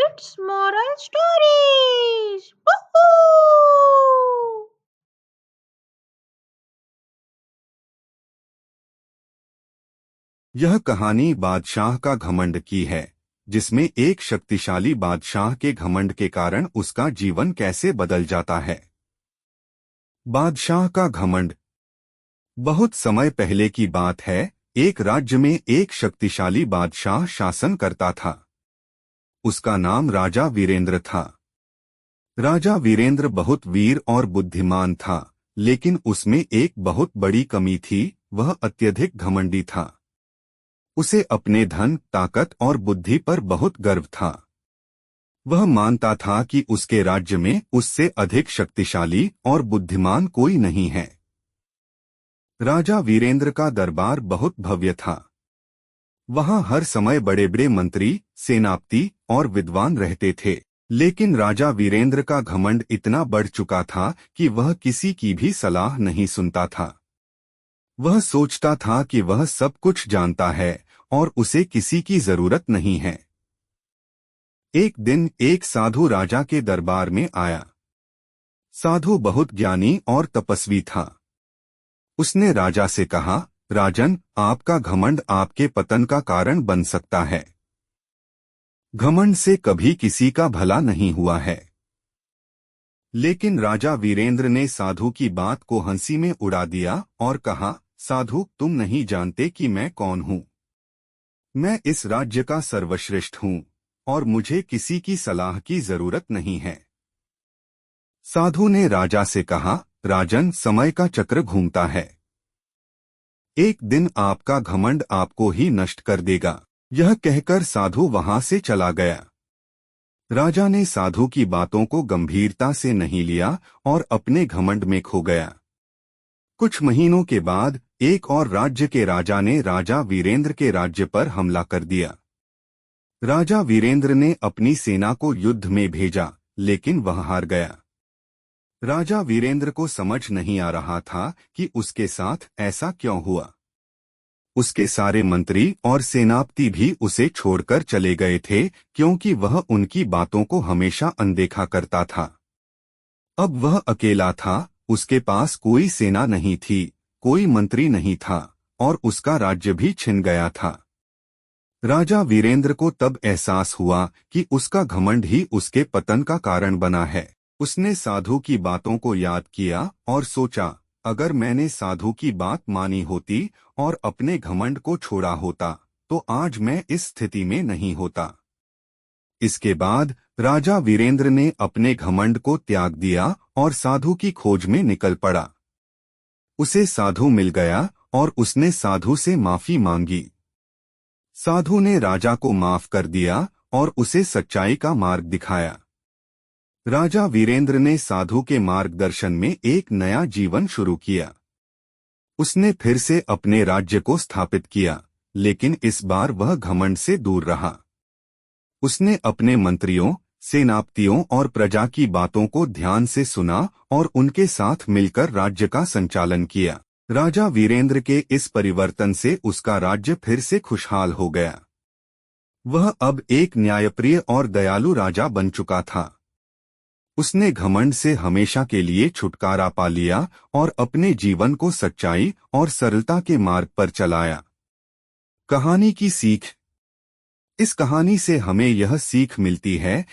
Kids Moral Stories. Woohoo! यह कहानी बादशाह का घमंड की है, जिसमें एक शक्तिशाली बादशाह के घमंड के कारण उसका जीवन कैसे बदल जाता है। बादशाह का घमंड। बहुत समय पहले की बात है। एक राज्य में एक शक्तिशाली बादशाह शासन करता था। उसका नाम राजा वीरेंद्र था। राजा वीरेंद्र बहुत वीर और बुद्धिमान था, लेकिन उसमें एक बहुत बड़ी कमी थी। वह अत्यधिक घमंडी था। उसे अपने धन, ताकत और बुद्धि पर बहुत गर्व था। वह मानता था कि उसके राज्य में उससे अधिक शक्तिशाली और बुद्धिमान कोई नहीं है। राजा वीरेंद्र का दरबार बहुत भव्य था। वहां हर समय बड़े बड़े मंत्री, सेनापति और विद्वान रहते थे। लेकिन राजा वीरेंद्र का घमंड इतना बढ़ चुका था कि वह किसी की भी सलाह नहीं सुनता था। वह सोचता था कि वह सब कुछ जानता है और उसे किसी की जरूरत नहीं है। एक दिन एक साधु राजा के दरबार में आया। साधु बहुत ज्ञानी और तपस्वी था। उसने राजा से कहा, राजन, आपका घमंड आपके पतन का कारण बन सकता है। घमंड से कभी किसी का भला नहीं हुआ है। लेकिन राजा वीरेंद्र ने साधु की बात को हंसी में उड़ा दिया और कहा, साधु, तुम नहीं जानते कि मैं कौन हूँ। मैं इस राज्य का सर्वश्रेष्ठ हूँ और मुझे किसी की सलाह की जरूरत नहीं है। साधु ने राजा से कहा, राजन, समय का चक्र घूमता है। एक दिन आपका घमंड आपको ही नष्ट कर देगा। यह कहकर साधु वहां से चला गया। राजा ने साधु की बातों को गंभीरता से नहीं लिया और अपने घमंड में खो गया। कुछ महीनों के बाद एक और राज्य के राजा ने राजा वीरेंद्र के राज्य पर हमला कर दिया। राजा वीरेंद्र ने अपनी सेना को युद्ध में भेजा, लेकिन वह हार गया। राजा वीरेंद्र को समझ नहीं आ रहा था कि उसके साथ ऐसा क्यों हुआ। उसके सारे मंत्री और सेनापति भी उसे छोड़कर चले गए थे, क्योंकि वह उनकी बातों को हमेशा अनदेखा करता था। अब वह अकेला था। उसके पास कोई सेना नहीं थी, कोई मंत्री नहीं था और उसका राज्य भी छिन गया था। राजा वीरेंद्र को तब एहसास हुआ कि उसका घमंड ही उसके पतन का कारण बना है। उसने साधु की बातों को याद किया और सोचा, अगर मैंने साधु की बात मानी होती और अपने घमंड को छोड़ा होता, तो आज मैं इस स्थिति में नहीं होता। इसके बाद राजा वीरेंद्र ने अपने घमंड को त्याग दिया और साधु की खोज में निकल पड़ा। उसे साधु मिल गया और उसने साधु से माफी मांगी। साधु ने राजा को माफ कर दिया और उसे सच्चाई का मार्ग दिखाया। राजा वीरेंद्र ने साधु के मार्गदर्शन में एक नया जीवन शुरू किया। उसने फिर से अपने राज्य को स्थापित किया, लेकिन इस बार वह घमंड से दूर रहा। उसने अपने मंत्रियों, सेनापतियों और प्रजा की बातों को ध्यान से सुना और उनके साथ मिलकर राज्य का संचालन किया। राजा वीरेंद्र के इस परिवर्तन से उसका राज्य फिर से खुशहाल हो गया। वह अब एक न्यायप्रिय और दयालु राजा बन चुका था। उसने घमंड से हमेशा के लिए छुटकारा पा लिया और अपने जीवन को सच्चाई और सरलता के मार्ग पर चलाया। कहानी की सीख। इस कहानी से हमें यह सीख मिलती है